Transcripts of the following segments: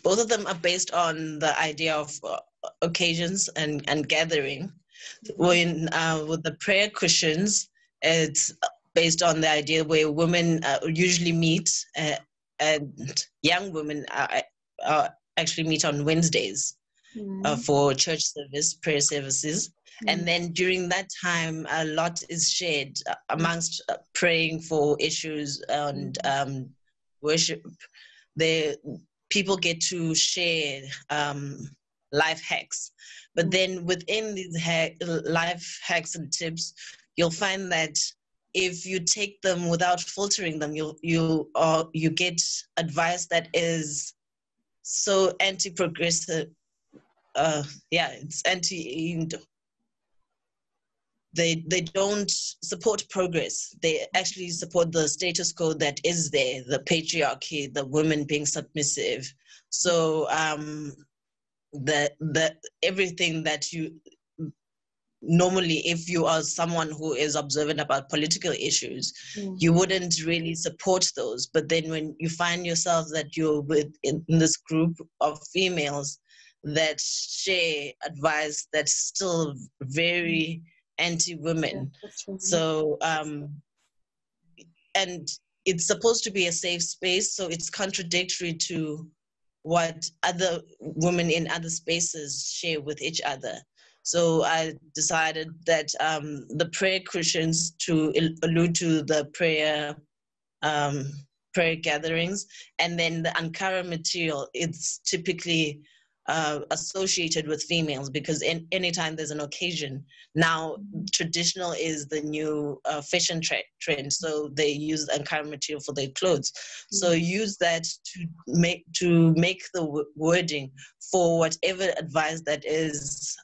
both of them are based on the idea of occasions and gathering. When with the prayer cushions, it's based on the idea where women usually meet, and young women actually meet on Wednesdays for church service, prayer services. And then during that time, a lot is shared amongst praying for issues and worship. People get to share life hacks. But then within these life hacks and tips, you'll find that if you take them without filtering them, you get advice that is so anti-progressive. It's anti. They don't support progress. They actually support the status quo that is there, the patriarchy, the women being submissive. So the everything that you normally, if you are someone who is observant about political issues, you wouldn't really support those. But then when you find yourself that you're in this group of females that share advice that's still very anti-women. So and it's supposed to be a safe space, so it's contradictory to what other women in other spaces share with each other. So I decided that the prayer cushions, to allude to the prayer gatherings, and then the Ankara material, it's typically associated with females, because anytime there's an occasion, now traditional is the new fashion trend, so they use Ankara material for their clothes. So use that to make the wording for whatever advice that is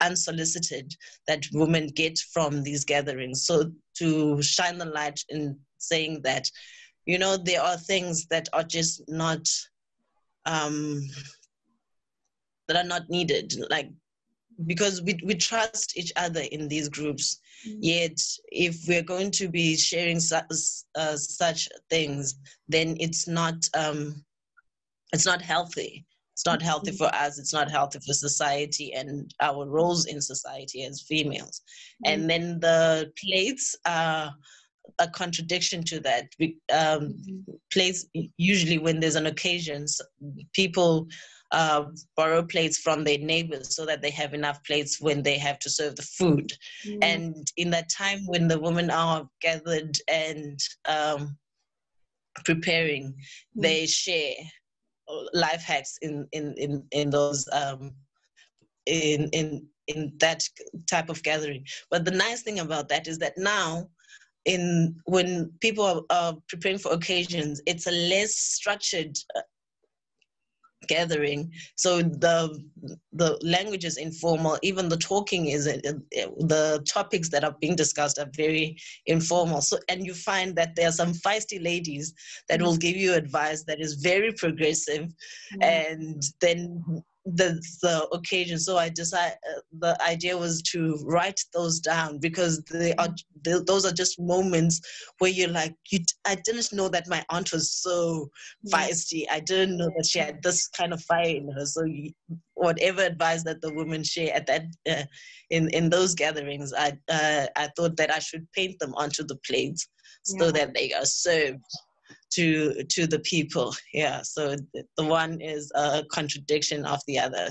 unsolicited that women get from these gatherings. So to shine the light in saying that, you know, there are things that are just not needed, like, because we trust each other in these groups. Yet if we're going to be sharing such things, then it's not healthy. It's not healthy for us. It's not healthy for society and our roles in society as females. And then the plates are a contradiction to that. Plates, usually when there's an occasion, people borrow plates from their neighbors so that they have enough plates when they have to serve the food. And in that time when the women are gathered and preparing, they share life hacks in those in that type of gathering. But the nice thing about that is that now, when people are preparing for occasions, it's a less structured gathering. So the language is informal. Even the talking is, the topics that are being discussed are very informal. So, and you find that there are some feisty ladies that will give you advice that is very progressive, and then the occasion. So I decided, the idea was to write those down, because those are just moments where you're like, I didn't know that my aunt was so feisty. I didn't know that she had this kind of fire in her. So whatever advice that the women share at that in those gatherings, I thought that I should paint them onto the plates so that they are served to the people. So the one is a contradiction of the other.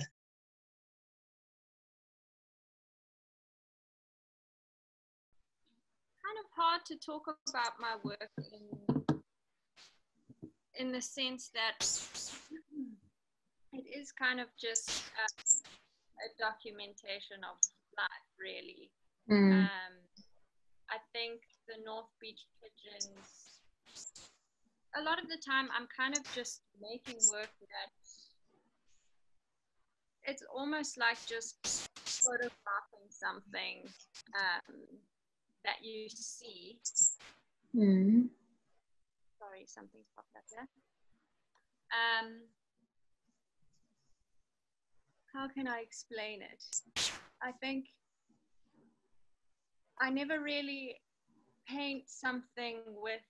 Kind of hard to talk about my work in the sense that it is kind of just a documentation of life, really. I think the North Beach Pigeons, a lot of the time I'm kind of just making work that it's almost like just photographing something that you see. Sorry, something's popped up there. How can I explain it? I think I never really paint something with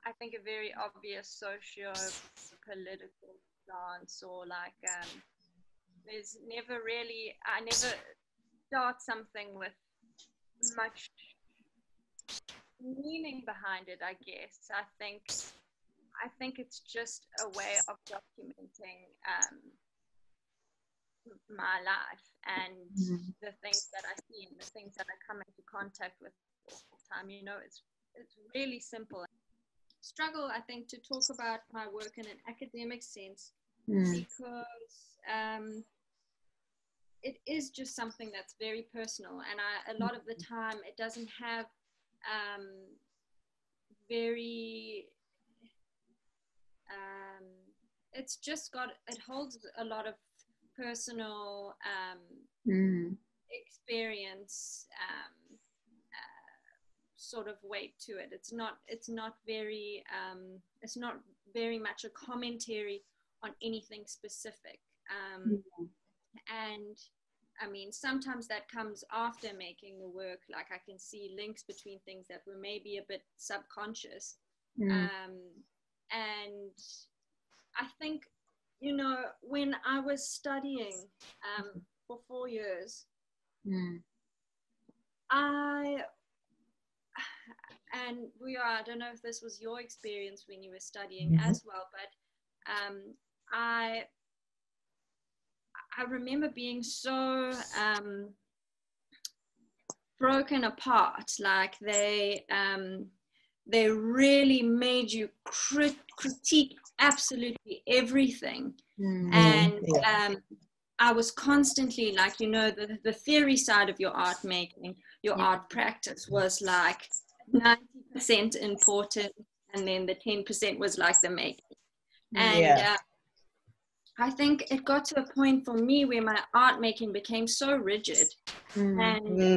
I think, a very obvious socio-political stance, or like there's never really, I never start something with much meaning behind it, I guess. I think it's just a way of documenting my life and the things that I see and the things that I come into contact with all the time. You know, it's really simple. Struggle, I think, to talk about my work in an academic sense because it is just something that's very personal, and a lot of the time it doesn't have it's just got, it holds a lot of personal experience sort of weight to it. It's not very much a commentary on anything specific, and I mean, sometimes that comes after making the work. Like, I can see links between things that were maybe a bit subconscious. And I think, you know, when I was studying for 4 years, I don't know if this was your experience when you were studying as well, but I remember being so broken apart. Like, they really made you critique absolutely everything. And I was constantly like, you know, the theory side of your art making, your art practice was like 90% important, and then the 10% was like the making. And I think it got to a point for me where my art making became so rigid, and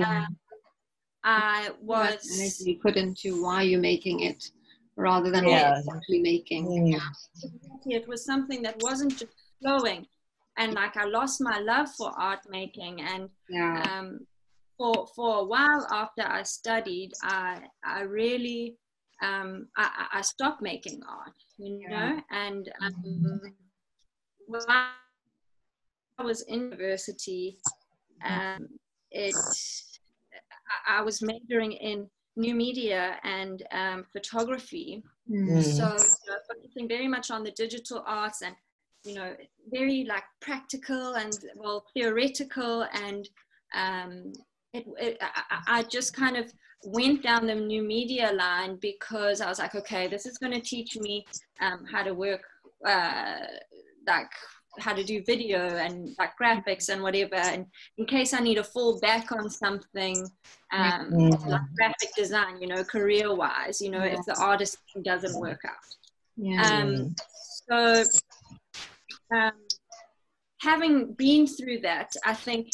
I was you put into why you're making it rather than what you're actually making. It was something that wasn't just flowing, and like I lost my love for art making, and for a while after I studied, I really I stopped making art, you know, and when I was in university, I was majoring in new media and photography, so focusing very much on the digital arts, and, you know, very like practical and theoretical, and I just kind of went down the new media line because I was like, okay, this is going to teach me how to work, like how to do video and like graphics and whatever, and in case I need to fall back on something like graphic design, you know, career wise, you know, if the artist doesn't work out. So having been through that, I think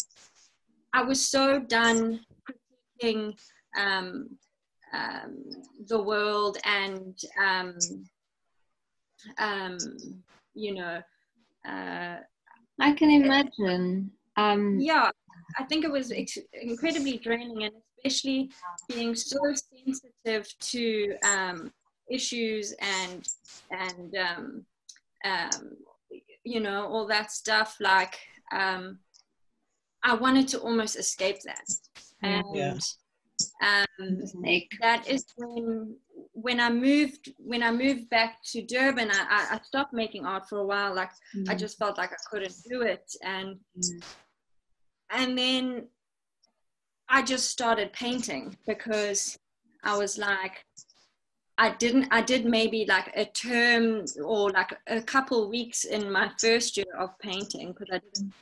I was so done critiquing the world and you know, I can imagine. Yeah, I think it was incredibly draining, and especially being so sensitive to issues and you know, all that stuff. Like, I wanted to almost escape that, and that is when I moved back to Durban. I stopped making art for a while. Like, I just felt like I couldn't do it, and then I just started painting because I was like, I did maybe like a term or like a couple weeks in my first year of painting because I didn't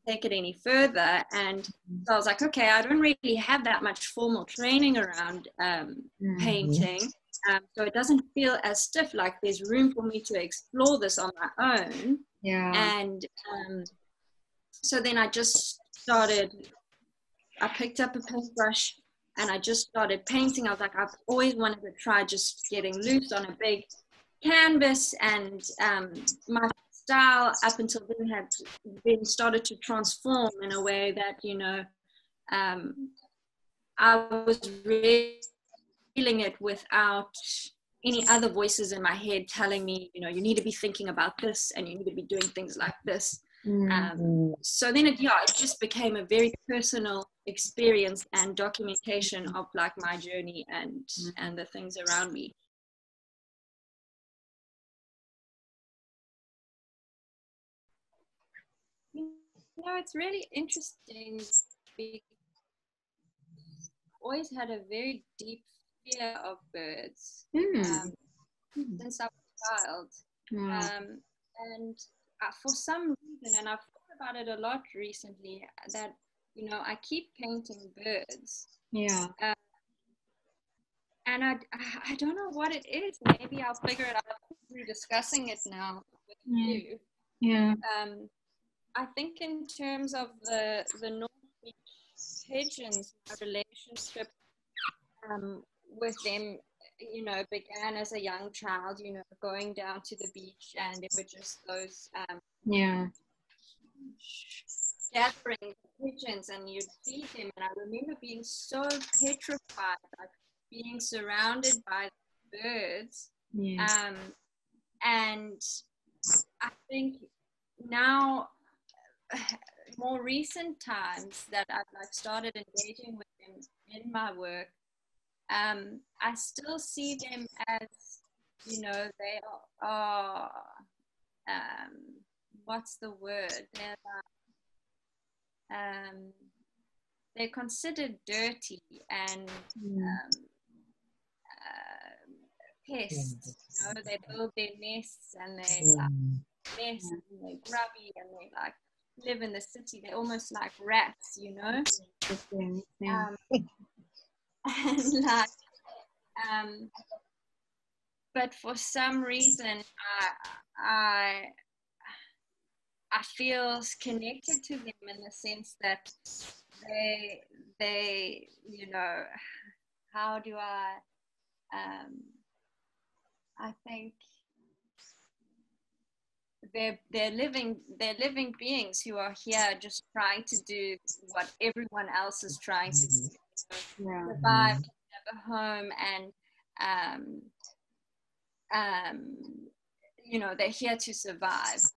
take it any further, and so I was like, okay, I don't really have that much formal training around painting, so it doesn't feel as stiff. Like, there's room for me to explore this on my own. And so then I just started, I picked up a paintbrush and I just started painting. I was like, I've always wanted to try just getting loose on a big canvas, and my style up until then had been started to transform in a way that, you know, I was really feeling it without any other voices in my head telling me, you know, you need to be thinking about this and you need to be doing things like this. So then it just became a very personal experience and documentation of like my journey and the things around me. You know, it's really interesting because I've always had a very deep fear of birds since I was a child. And for some reason, and I've thought about it a lot recently, that, you know, I keep painting birds. Yeah. And I don't know what it is. Maybe I'll figure it out through discussing it now with you. Yeah. I think in terms of the North Beach Pigeons, my relationship with them, you know, began as a young child, you know, going down to the beach, and there were just those gathering pigeons, and you'd feed them. And I remember being so petrified, like being surrounded by birds. And I think now, more recent times that I've like started engaging with them in my work, I still see them as, you know, they are what's the word? They're considered dirty and pests. You know, they build their nests and they like mess and they're grubby and they like live in the city. They're almost like rats, you know. And like, but for some reason, I feel connected to them in the sense that they, you know, how do I think they're living beings who are here just trying to do what everyone else is trying to do, survive, have a home, and you know, they're here to survive.